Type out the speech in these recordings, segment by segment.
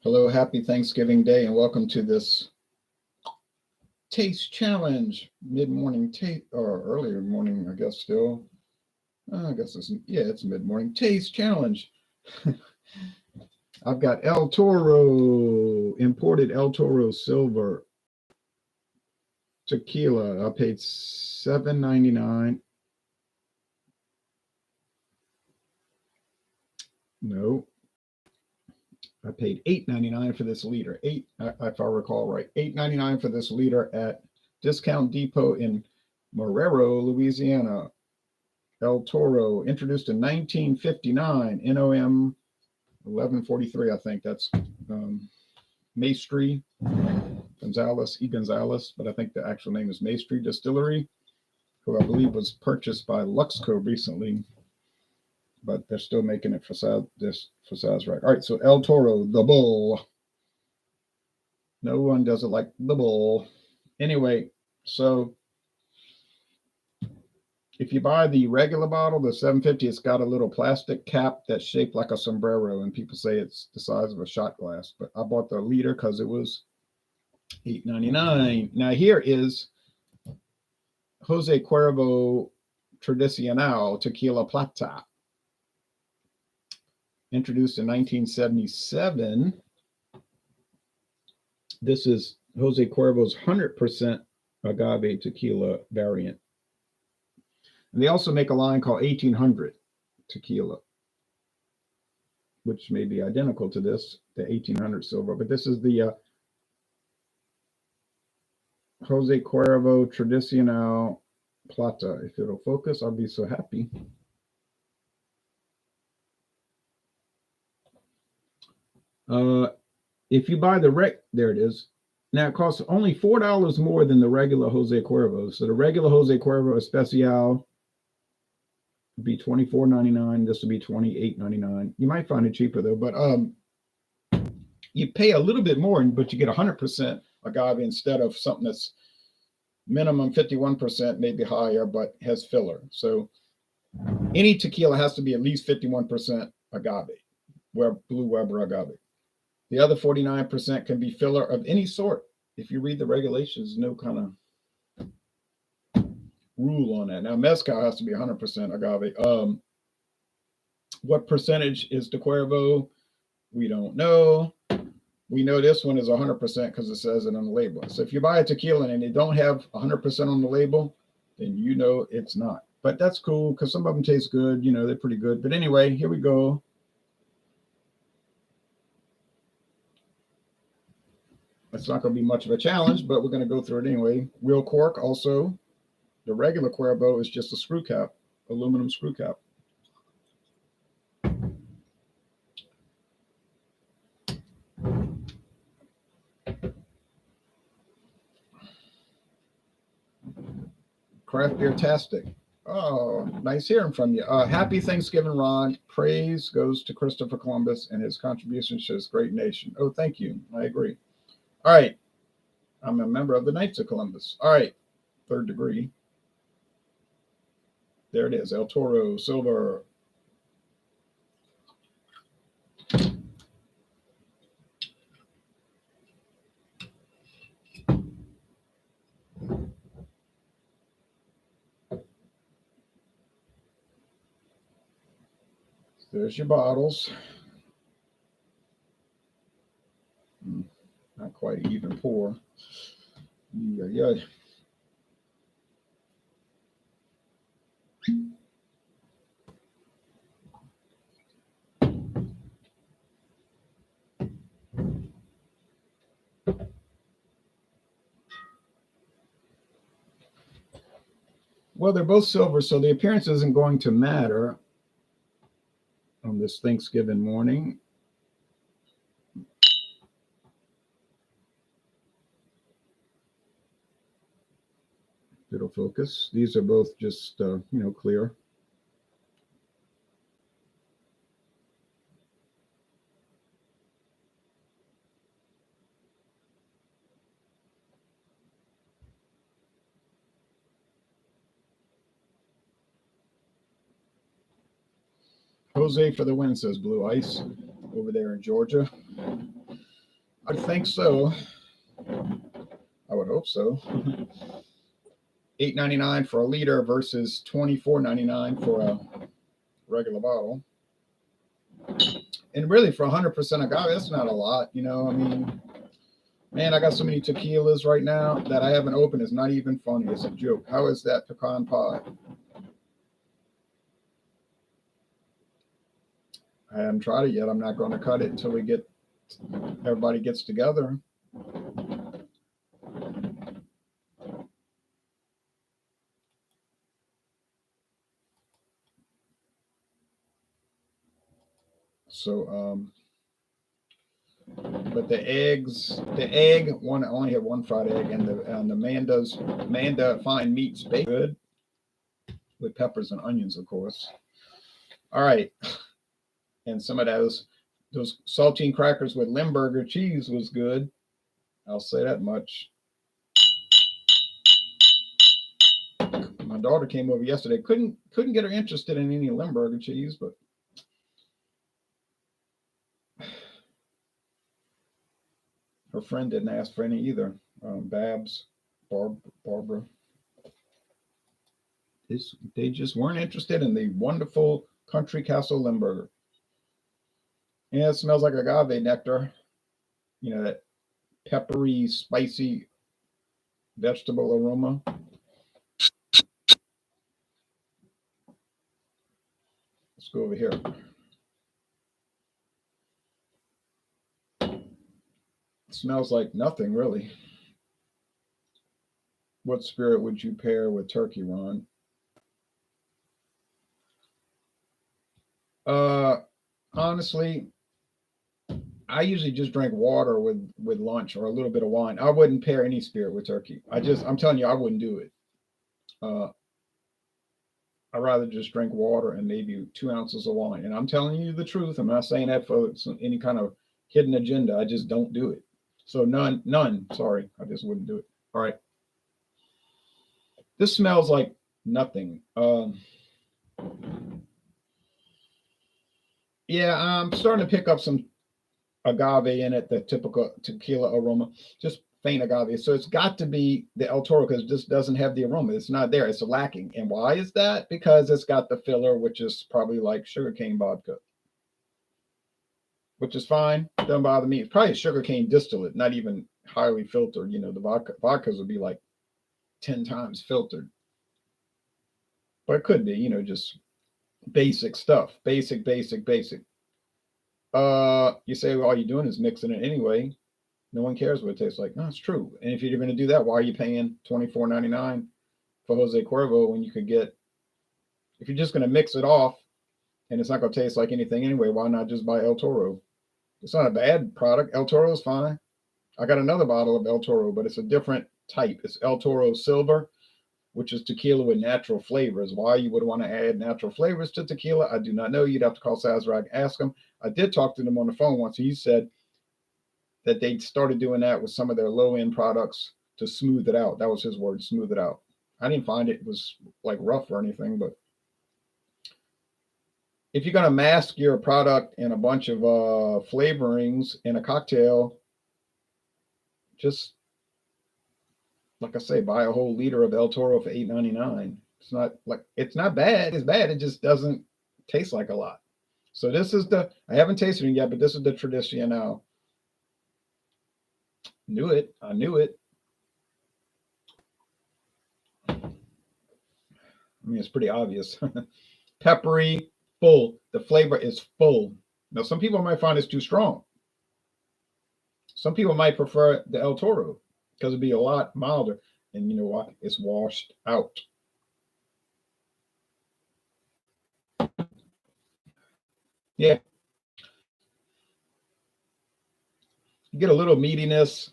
Hello, happy Thanksgiving Day, and welcome to this taste challenge, mid-morning taste or earlier morning, I guess. Still, I guess it's mid-morning taste challenge. I've got El Toro, imported El Toro silver tequila. I paid $7.99. No, I paid $8.99 for this liter. If I recall right, $8.99 for this liter at Discount Depot in Marrero, Louisiana. El Toro, introduced in 1959, NOM 1143, I think that's Maestri Gonzalez, but I think the actual name is Maestri Distillery, who I believe was purchased by Luxco recently, but they're still making it for Sazerac. All right, so El Toro, the bull. No one does it like the bull. Anyway, so if you buy the regular bottle, the 750, it's got a little plastic cap that's shaped like a sombrero, and people say it's the size of a shot glass. But I bought the liter because it was $8.99. Now here is Jose Cuervo Tradicional Tequila Plata, introduced in 1977. This is Jose Cuervo's 100% agave tequila variant. And they also make a line called 1800 tequila, which may be identical to this, the 1800 silver. But this is the Jose Cuervo Tradicional Plata. If it'll focus, I'll be so happy. If you buy there it is. Now it costs only $4 more than the regular Jose Cuervo. So the regular Jose Cuervo Especial would be $24.99. This would be $28.99. You might find it cheaper though, but you pay a little bit more, but you get 100% agave instead of something that's minimum 51%, maybe higher, but has filler. So any tequila has to be at least 51% agave, Blue Weber agave. The other 49% can be filler of any sort. If you read the regulations, no kind of rule on that. Now, mezcal has to be 100% agave. What percentage is the Cuervo? We don't know. We know this one is 100% because it says it on the label. So if you buy a tequila and they don't have 100% on the label, then you know it's not. But that's cool because some of them taste good. They're pretty good. But anyway, here we go. It's not going to be much of a challenge, but we're going to go through it anyway. Real cork also. The regular Cuervo is just a screw cap, aluminum screw cap. Craft beer tastic. Oh, nice hearing from you. Happy Thanksgiving, Ron. Praise goes to Christopher Columbus and his contributions to this great nation. Oh, thank you. I agree. All right. I'm a member of the Knights of Columbus. All right. Third degree. There it is. El Toro, silver. There's your bottles. Not quite even pour. Yeah. Well, they're both silver, so the appearance isn't going to matter on this Thanksgiving morning. It'll focus. These are both just, clear. Jose for the win, says Blue Ice over there in Georgia. I think so. I would hope so. $8.99 for a liter versus $24.99 for a regular bottle. And really, for 100% agave, that's not a lot. I mean, man, I got so many tequilas right now that I haven't opened. It's not even funny. It's a joke. How is that pecan pie? I haven't tried it yet. I'm not going to cut it until everybody gets together. So, but the egg one, I only have one fried egg, and the Manda fine meats baked good with peppers and onions, of course. All right, and some of those saltine crackers with Limburger cheese was good. I'll say that much. My daughter came over yesterday. Couldn't get her interested in any Limburger cheese, but her friend didn't ask for any either. Babs, Barbara. They just weren't interested in the wonderful country castle Limburger. Yeah, it smells like agave nectar. That peppery, spicy vegetable aroma. Let's go over here. It smells like nothing really. What spirit would you pair with turkey, Ron? Uh, Honestly, I usually just drink water with lunch or a little bit of wine. I wouldn't pair any spirit with turkey. I'm telling you, I wouldn't do it. Uh, I'd rather just drink water and maybe 2 ounces of wine. And I'm telling you the truth. I'm not saying that for any kind of hidden agenda. I just don't do it. So none. Sorry, I just wouldn't do it. All right. This smells like nothing. Yeah, I'm starting to pick up some agave in it, the typical tequila aroma, just faint agave. So it's got to be the El Toro because it just doesn't have the aroma. It's not there. It's lacking. And why is that? Because it's got the filler, which is probably like sugarcane vodka, which is fine. Doesn't bother me. It's probably sugarcane distillate, not even highly filtered. The vodkas would be like 10 times filtered. But it could be, just basic stuff. Basic. You say well, all you're doing is mixing it anyway. No one cares what it tastes like. No, it's true. And if you're going to do that, why are you paying $24.99 for Jose Cuervo when you could get, if you're just going to mix it off and it's not going to taste like anything anyway, why not just buy El Toro? It's not a bad product. El Toro is fine. I got another bottle of El Toro, but it's a different type. It's El Toro Silver, which is tequila with natural flavors. Why you would want to add natural flavors to tequila, I do not know. You'd have to call Sazerac, ask him. I did talk to them on the phone once. He said that they started doing that with some of their low end products to smooth it out. That was his word, smooth it out. I didn't find it was like rough or anything, but if you're going to mask your product in a bunch of flavorings in a cocktail, just like I say, buy a whole liter of El Toro for $8.99. It's not bad. It's bad. It just doesn't taste like a lot. So this is I haven't tasted it yet, but this is the Tradicional. I knew it. I mean, it's pretty obvious. Peppery, full. The flavor is full. Now, some people might find it's too strong. Some people might prefer the El Toro because it'd be a lot milder. And you know what? It's washed out. Yeah, you get a little meatiness.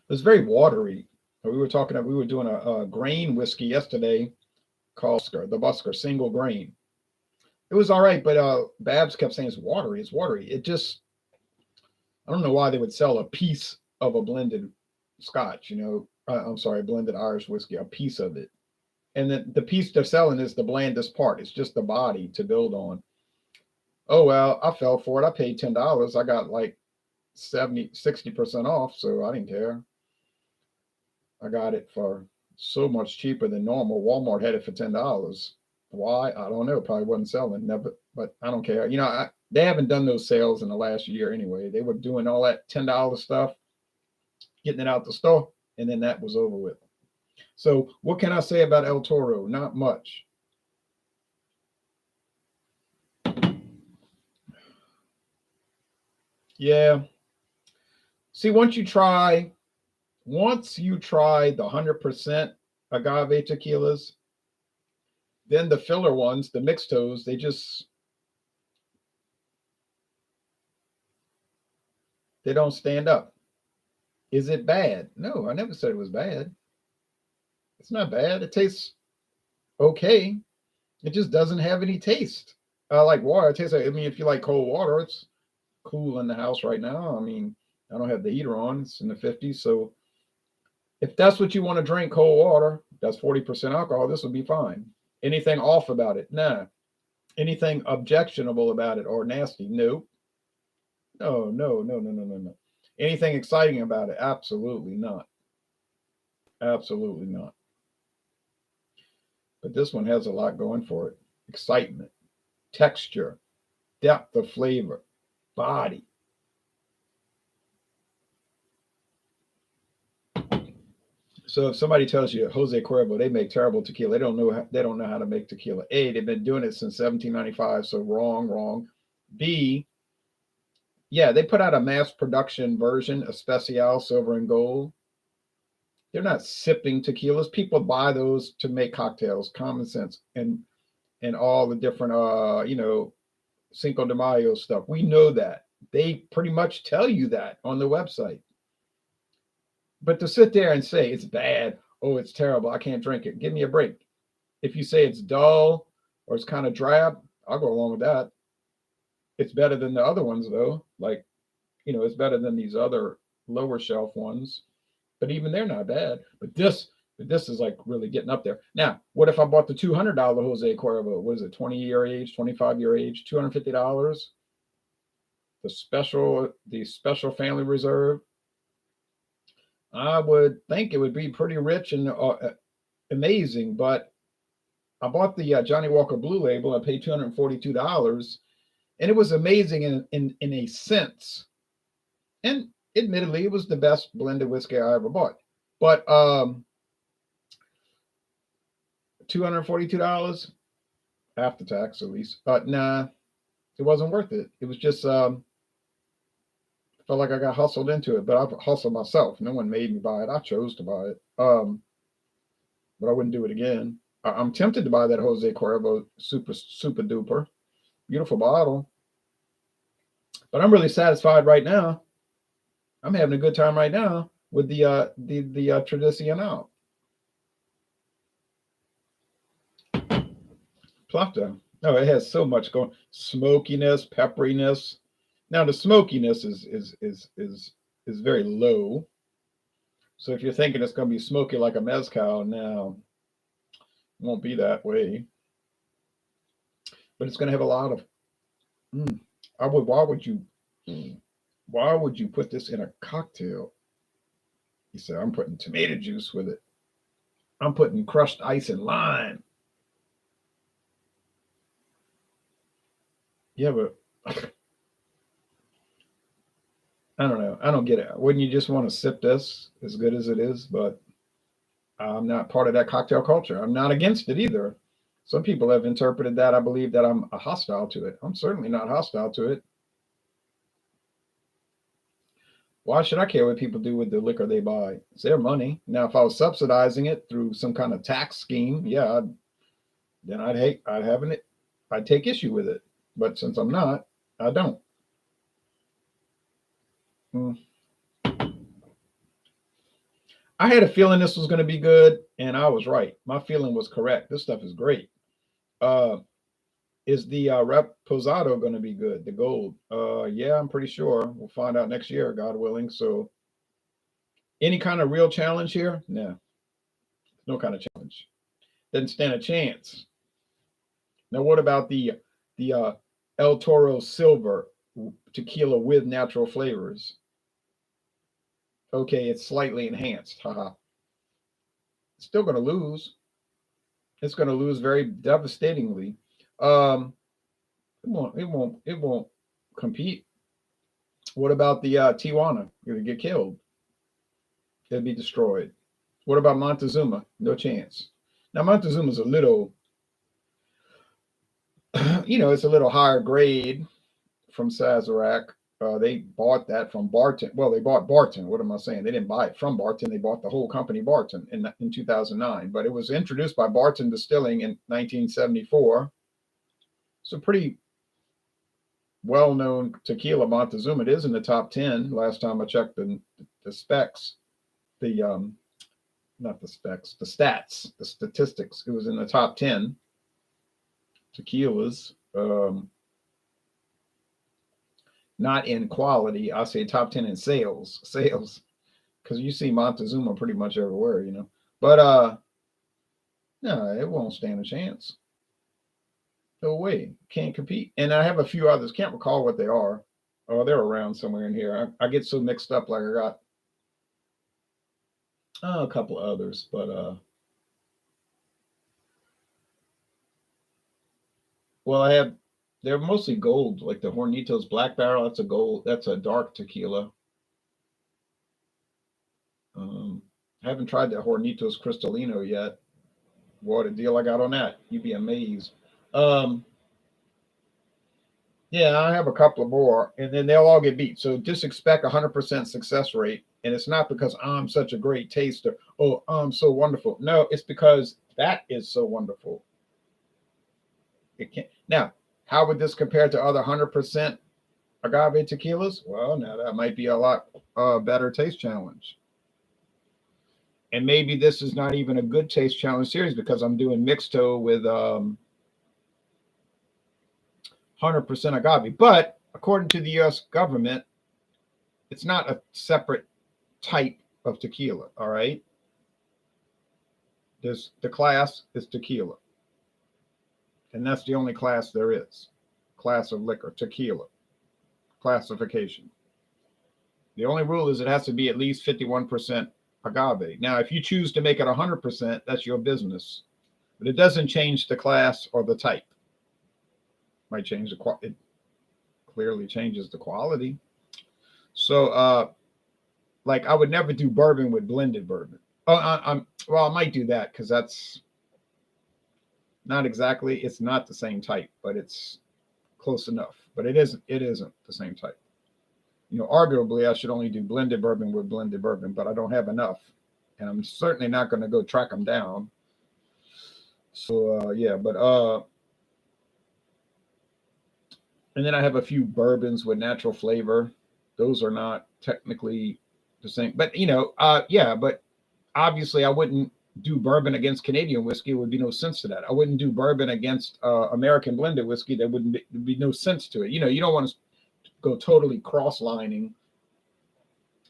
It's very watery. We were doing a grain whiskey yesterday called the Busker single grain. It was all right, but Babs kept saying it's watery. It's watery. I don't know why they would sell a piece of a blended Scotch. I'm sorry, blended Irish whiskey, a piece of it, and then the piece they're selling is the blandest part. It's just the body to build on. Oh well, I fell for it. I paid $10. I got like 60% off, so I didn't care. I got it for so much cheaper than normal. Walmart had it for $10. Why? I don't know. Probably wasn't selling. Never, but I don't care. They haven't done those sales in the last year anyway. They were doing all that $10 stuff, getting it out the store, and then that was over with. So what can I say about El Toro? Not much. Yeah. See, once you try the 100% agave tequilas, then the filler ones, the mixtos, they don't stand up. Is it bad? No, I never said it was bad. It's not bad. It tastes okay. It just doesn't have any taste. Like water. It tastes like, I mean, if you like cold water, it's cool in the house right now. I mean, I don't have the heater on. It's in the 50s. So if that's what you want to drink, cold water, that's 40% alcohol, this will be fine. Anything off about it? Nah. Anything objectionable about it or nasty? Nope. No, no, no, no, no, no, no. Anything exciting about it? Absolutely not. Absolutely not. But this one has a lot going for it: excitement, texture, depth of flavor, body. So if somebody tells you Jose Cuervo, they make terrible tequila, they don't know how to make tequila. A, they've been doing it since 1795, so wrong, wrong. B, yeah, they put out a mass production version, a Special Silver and Gold. They're not sipping tequilas. People buy those to make cocktails. Common sense and all the different Cinco de Mayo stuff. We know that. They pretty much tell you that on the website. But to sit there and say it's bad, oh, it's terrible, I can't drink it. Give me a break. If you say it's dull or it's kind of drab, I'll go along with that. It's better than the other ones though. Like, it's better than these other lower shelf ones. But even they're not bad. But this is like really getting up there. Now, what if I bought the $200 Jose Cuervo? What is it, 20-year age, 25-year age, $250? The special family reserve. I would think it would be pretty rich and amazing, but I bought the Johnny Walker Blue Label. I paid $242, and it was amazing in a sense. And admittedly, it was the best blended whiskey I ever bought. But $242 after tax, at least. But nah, it wasn't worth it. It was just felt like I got hustled into it, but I hustled myself. No one made me buy it. I chose to buy it. But I wouldn't do it again. I'm tempted to buy that Jose Cuervo super super duper beautiful bottle, but I'm really satisfied right now. I'm having a good time right now with the Tradicional Plata. Oh, it has so much going. Smokiness, pepperiness. Now the smokiness is very low. So if you're thinking it's going to be smoky like a mezcal, now it won't be that way. But it's going to have a lot of. Mm, I would. Why would you? Why would you put this in a cocktail? He said, I'm putting tomato juice with it. I'm putting crushed ice and lime. Yeah, but I don't know. I don't get it. Wouldn't you just want to sip this as good as it is? But I'm not part of that cocktail culture. I'm not against it either. Some people have interpreted that. I believe that I'm hostile to it. I'm certainly not hostile to it. Why should I care what people do with the liquor they buy? It's their money. Now, if I was subsidizing it through some kind of tax scheme, yeah, then I'd take issue with it. But since I'm not, I don't. Mm. I had a feeling this was going to be good, and I was right. My feeling was correct. This stuff is great. Uh, is the Reposado going to be good? The gold? Yeah, I'm pretty sure. We'll find out next year, God willing. So, any kind of real challenge here? No, no kind of challenge. Doesn't stand a chance. Now, what about the El Toro Silver tequila with natural flavors. Okay, it's slightly enhanced. Haha. It's still going to lose. It's going to lose very devastatingly. Um, it won't compete. What about the Tijuana? It would get killed. It'd be destroyed. What about Montezuma? No chance. Now Montezuma's a little, it's a little higher grade from Sazerac. They bought that from Barton. Well, they bought Barton. What am I saying? They didn't buy it from Barton. They bought the whole company Barton in 2009. But it was introduced by Barton Distilling in 1974. It's a pretty well-known tequila, Montezuma. It is in the top 10. Last time I checked the specs, the not the specs, the stats, the statistics. It was in the top 10 tequilas. Not in quality. I say top 10 in sales, because you see Montezuma pretty much everywhere. But no, it won't stand a chance. No way, can't compete. And I have a few others. Can't recall what they are. Oh, they're around somewhere in here. I get so mixed up. Like I got a couple of others, but well, they're mostly gold, like the Hornitos Black Barrel. That's a gold. That's a dark tequila. I haven't tried the Hornitos Cristalino yet. What a deal I got on that. You'd be amazed. Um, yeah, I have a couple of more, and then they'll all get beat. So just expect 100% success rate. And it's not because I'm such a great taster. Oh, I'm so wonderful. No, it's because that is so wonderful. It can't. Now, how would this compare to other 100% agave tequilas? Well, now that might be a lot better taste challenge. And maybe this is not even a good taste challenge series because I'm doing mixto with 100% agave. But according to the U.S. government, it's not a separate type of tequila. All right. The class is tequila. And that's the only class there is. Class of liquor, tequila. Classification. The only rule is it has to be at least 51% agave. Now, if you choose to make it 100%, that's your business. But it doesn't change the class or the type. Might change it clearly changes the quality. So, like I would never do bourbon with blended bourbon. Oh, well, I might do that because that's not exactly. It's not the same type, but it's close enough. But it isn't the same type. Arguably, I should only do blended bourbon with blended bourbon, but I don't have enough, and I'm certainly not going to go track them down. So, yeah, but and then I have a few bourbons with natural flavor. Those are not technically the same, but yeah, but obviously I wouldn't do bourbon against Canadian whiskey. It would be no sense to that. I wouldn't do bourbon against American blended whiskey. There wouldn't be no sense to it. You don't want to go totally cross-lining.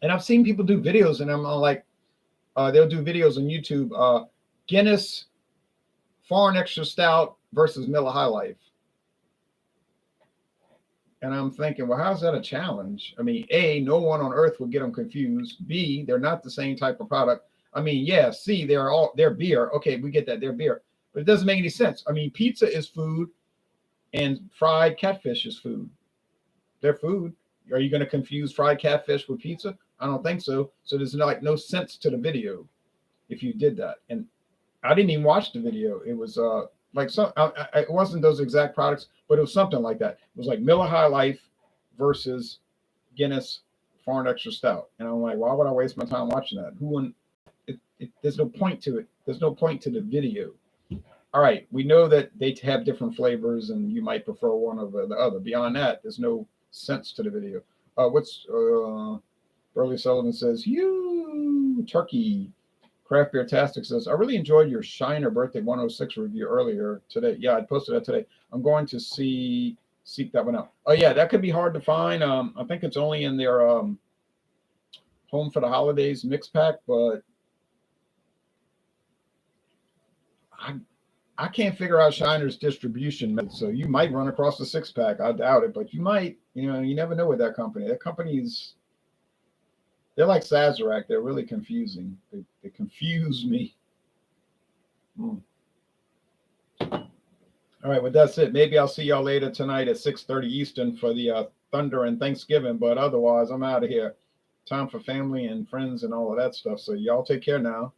And I've seen people do videos, and I'm like, they'll do videos on YouTube. Guinness Foreign Extra Stout versus Miller High Life. And I'm thinking, well, how's that a challenge? I mean, A, no one on earth would get them confused. B, they're not the same type of product. I mean, yeah, C, they're beer. Okay, we get that. They're beer. But it doesn't make any sense. I mean, pizza is food and fried catfish is food. They're food. Are you going to confuse fried catfish with pizza? I don't think so. So there's no sense to the video if you did that. And I didn't even watch the video. It was like it wasn't those exact products, but it was something like that. It was like Miller High Life versus Guinness Foreign Extra Stout. And I'm like, why would I waste my time watching that? There's no point to it. There's no point to the video. All right, we know that they have different flavors, and you might prefer one over the other. Beyond that, there's no sense to the video. Burley Sullivan says, you turkey. Craft Beer Tastic says, I really enjoyed your Shiner Birthday 106 review earlier today. Yeah, I posted that today. I'm going to seek that one out. Oh, yeah, that could be hard to find. I think it's only in their Home for the Holidays mix pack, but I can't figure out Shiner's distribution method. So you might run across the 6-pack. I doubt it, but you might. You know, you never know with that company. That company's they're like Sazerac. They're really confusing. They confuse me. Mm. All right, well that's it. Maybe I'll see y'all later tonight at 6:30 Eastern for the Thunder and Thanksgiving. But otherwise, I'm out of here. Time for family and friends and all of that stuff. So y'all take care now.